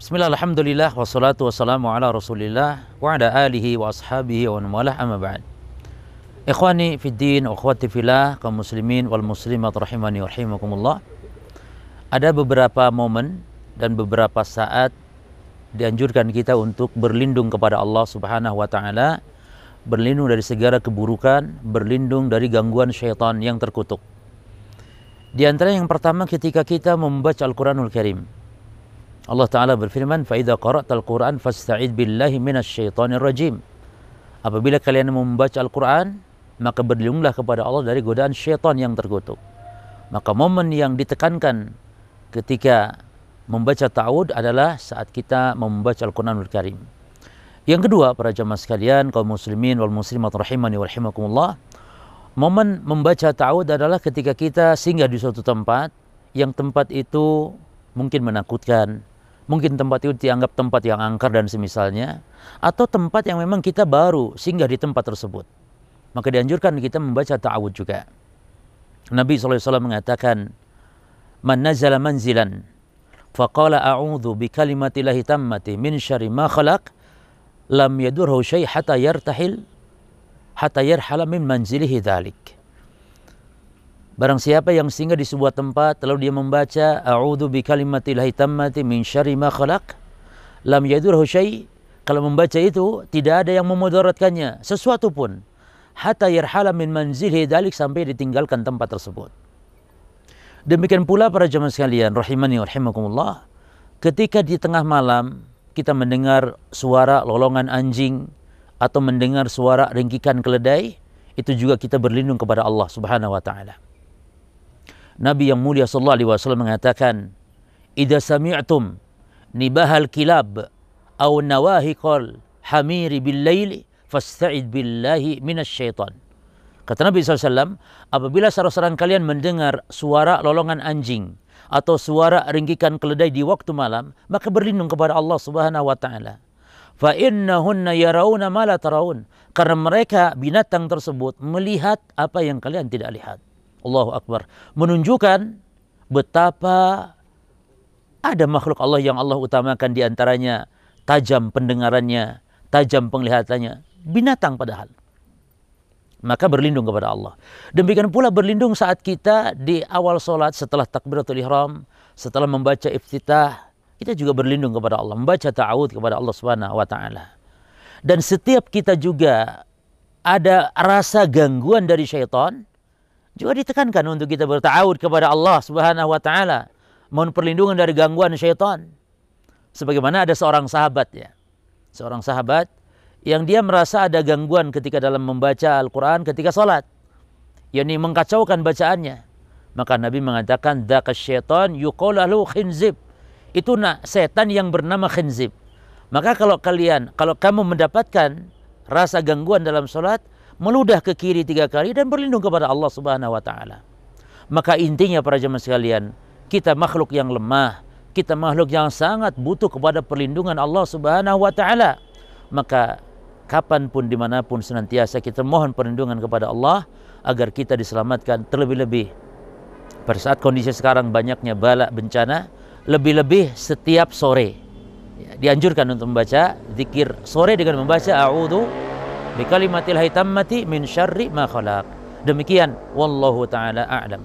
Bismillah, alhamdulillah, wassalatu wassalamu ala rasulillah wa ala alihi wa ashabihi wa mawalah amma ba'd. Ikhwani fiddin wa akhwati fillah, kaum muslimin wal muslimat rahimani wa rahimakumullah. Ada beberapa momen dan beberapa saat dianjurkan kita untuk berlindung kepada Allah Subhanahu wa taala, berlindung dari segala keburukan, berlindung dari gangguan syaitan yang terkutuk. Di antara yang pertama ketika kita membaca Al-Qur'anul Karim. Allah Ta'ala berfirman, فَإِذَا قَرَأْتَ الْقُرْآنَ فَاسْتَعِذْ بِاللَّهِ مِنَ الشَّيْطَانِ الرَّجِيمِ. Apabila kalian membaca Al-Quran, maka berlindunglah kepada Allah dari godaan syaitan yang terkutuk. Maka momen yang ditekankan ketika membaca ta'awud adalah saat kita membaca Al-Quranul Karim. Yang kedua, para jamaah sekalian, kaum muslimin wal muslimat rahimani wa rahimakumullah, momen membaca ta'awud adalah ketika kita singgah di suatu tempat, yang tempat itu mungkin menakutkan, mungkin tempat itu dianggap tempat yang angker dan semisalnya, atau tempat yang memang kita baru singgah di tempat tersebut. Maka dianjurkan kita membaca ta'awud juga. Nabi SAW mengatakan, "Man nazala manzilan, faqala a'udhu bi kalimatillahi tammati min syarri ma khalaq, lam yadurhu syai' hatta yarhala min manzilihi dhalik." Barang siapa yang singgah di sebuah tempat lalu dia membaca a'udzu bikalimatillahi tammati min syarri ma khalaq, lam yadurhu syai', kalau membaca itu tidak ada yang memudaratkannya sesuatu pun, hatta yarhala min manzilihi dzalik, sampai ditinggalkan tempat tersebut. Demikian pula para jemaah sekalian rahimani wa rahimakumullah, ketika di tengah malam kita mendengar suara lolongan anjing atau mendengar suara ringkikan keledai, itu juga kita berlindung kepada Allah Subhanahu wa taala. Nabi yang mulia sallallahu alaihi wasallam mengatakan, "Idza sami'tum nibahal kilab aw nawahiqal hamiri bil laili fasta'id billahi minasyaitan." Kata Nabi SAW, apabila saudara-saudara kalian mendengar suara lolongan anjing atau suara ringkikan keledai di waktu malam, maka berlindung kepada Allah Subhanahu wa taala. Fa innahunna yarawna ma la tarawun, karena mereka binatang tersebut melihat apa yang kalian tidak lihat. Allahu Akbar. Menunjukkan betapa ada makhluk Allah yang Allah utamakan, di antaranya tajam pendengarannya, tajam penglihatannya, binatang padahal. Maka berlindung kepada Allah. Demikian pula berlindung saat kita di awal solat setelah takbiratul ihram, setelah membaca iftitah, kita juga berlindung kepada Allah, membaca ta'awud kepada Allah Subhanahu wa taala. Dan setiap kita juga ada rasa gangguan dari syaitan, juga ditekankan untuk kita berta'awud kepada Allah Subhanahu wa taala, mohon perlindungan dari gangguan syaitan. Sebagaimana ada seorang sahabat seorang sahabat yang dia merasa ada gangguan ketika dalam membaca Al-Qur'an ketika salat, yakni mengkacaukan bacaannya. Maka Nabi mengatakan, "Dzaka syaitan yuqalu lahu khinzib." Itu setan yang bernama khinzib. Maka kalau kamu mendapatkan rasa gangguan dalam salat, meludah ke kiri 3 kali dan berlindung kepada Allah Subhanahu wa taala. Maka intinya para jemaah sekalian, kita makhluk yang lemah, kita makhluk yang sangat butuh kepada perlindungan Allah Subhanahu wa taala. Maka kapanpun dimanapun senantiasa kita mohon perlindungan kepada Allah agar kita diselamatkan. Terlebih-lebih pada saat kondisi sekarang banyaknya bala bencana, lebih-lebih setiap sore dianjurkan untuk membaca zikir sore dengan membaca a'udzu bikalimatillahit tammati min syarri ma khalaq. Demikian wallahu taala a'lam.